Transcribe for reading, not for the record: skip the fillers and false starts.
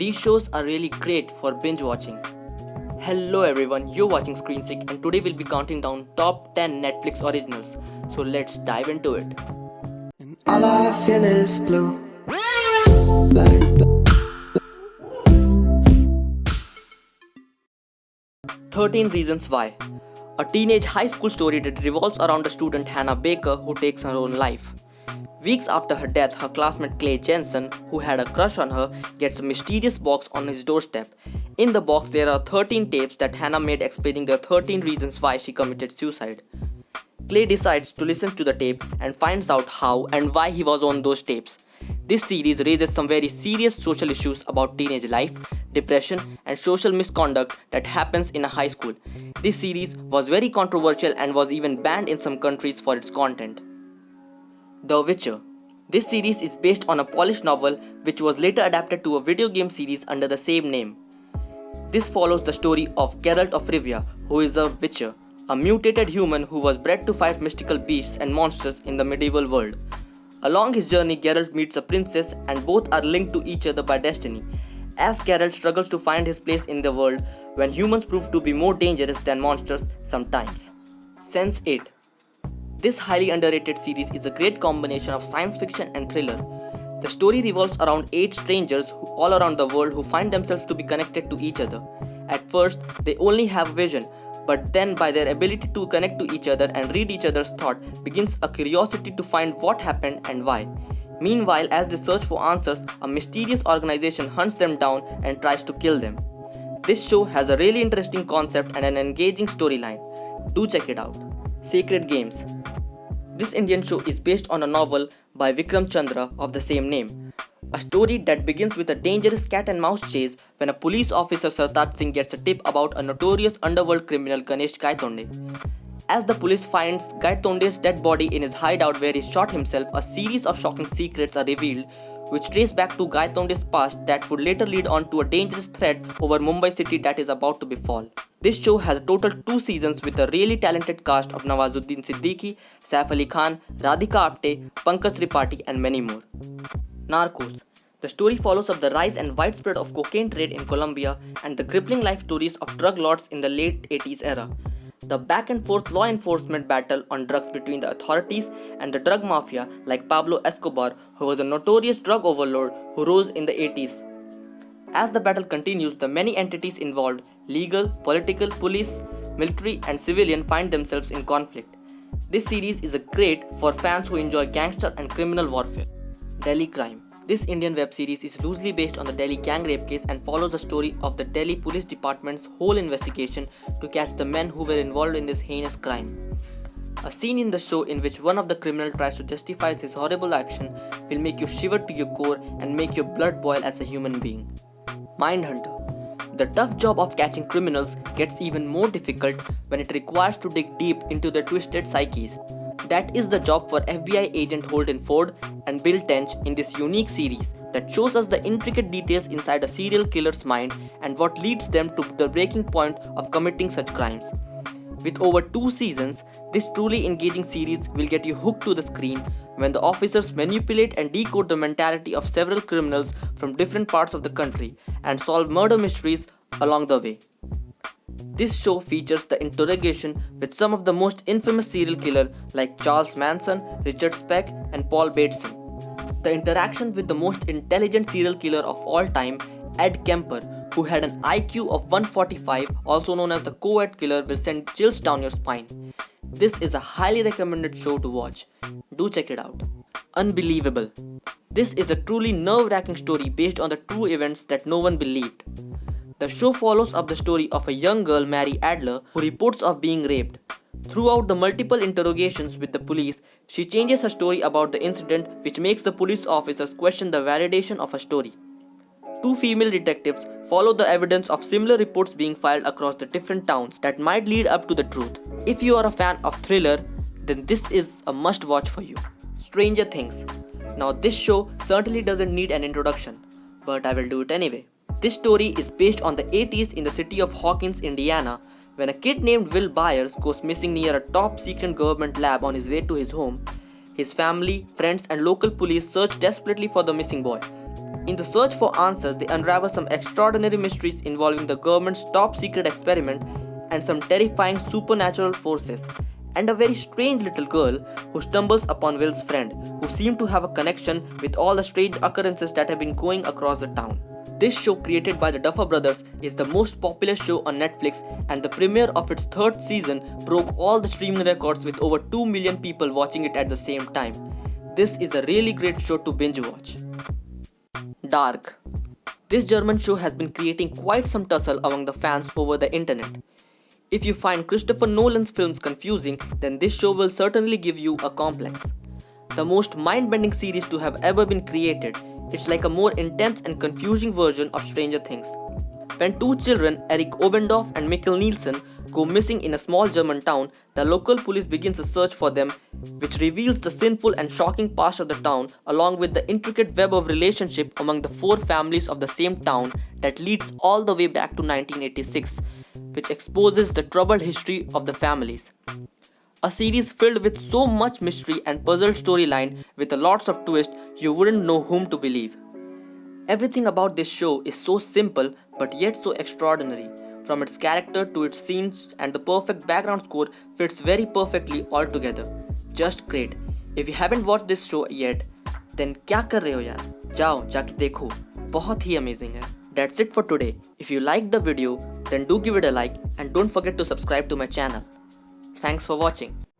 These shows are really great for binge watching. Hello everyone, you're watching Screensick and today we'll be counting down top 10 Netflix originals. So let's dive into it. And all I feel is blue. Like 13 Reasons Why. A teenage high school story that revolves around the student Hannah Baker who takes her own life. Weeks after her death, her classmate Clay Jensen, who had a crush on her, gets a mysterious box on his doorstep. In the box, there are 13 tapes that Hannah made explaining the 13 reasons why she committed suicide. Clay decides to listen to the tape and finds out how and why he was on those tapes. This series raises some very serious social issues about teenage life, depression, and social misconduct that happens in a high school. This series was very controversial and was even banned in some countries for its content. The Witcher. This series is based on a Polish novel which was later adapted to a video game series under the same name. This follows the story of Geralt of Rivia, who is a Witcher, a mutated human who was bred to fight mystical beasts and monsters in the medieval world. Along his journey, Geralt meets a princess and both are linked to each other by destiny, as Geralt struggles to find his place in the world when humans prove to be more dangerous than monsters sometimes. Sense8. This highly underrated series is a great combination of science fiction and thriller. The story revolves around 8 strangers all around the world who find themselves to be connected to each other. At first, they only have vision, but then by their ability to connect to each other and read each other's thought begins a curiosity to find what happened and why. Meanwhile, as they search for answers, a mysterious organization hunts them down and tries to kill them. This show has a really interesting concept and an engaging storyline. Do check it out. Sacred Games. This Indian show is based on a novel by Vikram Chandra of the same name. A story that begins with a dangerous cat and mouse chase when a police officer Sartaj Singh gets a tip about a notorious underworld criminal Ganesh Gaitonde. As the police finds Gaitonde's dead body in his hideout where he shot himself, a series of shocking secrets are revealed which trace back to Gaitonde's past that would later lead on to a dangerous threat over Mumbai city that is about to befall. This show has a total 2 seasons with a really talented cast of Nawazuddin Siddiqui, Saif Ali Khan, Radhika Apte, Pankaj Tripathi and many more. Narcos. The story follows up the rise and widespread of cocaine trade in Colombia and the crippling life stories of drug lords in the late 80s era. The back and forth law enforcement battle on drugs between the authorities and the drug mafia like Pablo Escobar, who was a notorious drug overlord who rose in the 80s. As the battle continues, the many entities involved, legal, political, police, military and civilian, find themselves in conflict. This series is great for fans who enjoy gangster and criminal warfare. Delhi Crime. This Indian web series is loosely based on the Delhi gang rape case and follows the story of the Delhi Police Department's whole investigation to catch the men who were involved in this heinous crime. A scene in the show in which one of the criminals tries to justify his horrible action will make you shiver to your core and make your blood boil as a human being. Mindhunter. The tough job of catching criminals gets even more difficult when it requires to dig deep into their twisted psyches. That is the job for FBI agent Holden Ford and Bill Tench in this unique series that shows us the intricate details inside a serial killer's mind and what leads them to the breaking point of committing such crimes. With over 2 seasons, this truly engaging series will get you hooked to the screen when the officers manipulate and decode the mentality of several criminals from different parts of the country and solve murder mysteries along the way. This show features the interrogation with some of the most infamous serial killers like Charles Manson, Richard Speck, and Paul Bateson. The interaction with the most intelligent serial killer of all time, Ed Kemper, who had an IQ of 145, also known as the co-ed killer, will send chills down your spine. This is a highly recommended show to watch. Do check it out. Unbelievable. This is a truly nerve-wracking story based on the true events that no one believed. The show follows up the story of a young girl, Mary Adler, who reports of being raped. Throughout the multiple interrogations with the police, she changes her story about the incident, which makes the police officers question the validation of her story. 2 female detectives follow the evidence of similar reports being filed across the different towns that might lead up to the truth. If you are a fan of thriller, then this is a must-watch for you. Stranger Things. Now this show certainly doesn't need an introduction, but I will do it anyway. This story is based on the 80s in the city of Hawkins, Indiana, when a kid named Will Byers goes missing near a top-secret government lab on his way to his home. His family, friends and local police search desperately for the missing boy. In the search for answers, they unravel some extraordinary mysteries involving the government's top secret experiment and some terrifying supernatural forces, and a very strange little girl who stumbles upon Will's friend, who seem to have a connection with all the strange occurrences that have been going across the town. This show, created by the Duffer Brothers, is the most popular show on Netflix, and the premiere of its third season broke all the streaming records with over 2 million people watching it at the same time. This is a really great show to binge watch. Dark. This German show has been creating quite some tussle among the fans over the internet. If you find Christopher Nolan's films confusing, then this show will certainly give you a complex. The most mind-bending series to have ever been created, it's like a more intense and confusing version of Stranger Things. When two children, Eric Obendorf and Mikkel Nielsen, go missing in a small German town, the local police begins a search for them, which reveals the sinful and shocking past of the town, along with the intricate web of relationship among the four families of the same town that leads all the way back to 1986, which exposes the troubled history of the families. A series filled with so much mystery and puzzle storyline with lots of twists you wouldn't know whom to believe. Everything about this show is so simple but yet so extraordinary. From its character to its scenes, and the perfect background score fits very perfectly all together. Just great. If you haven't watched this show yet, then क्या कर रहे हो यार? जाओ जाके देखो. बहुत ही amazing है. That's it for today. If you liked the video, then do give it a like and don't forget to subscribe to my channel. Thanks for watching.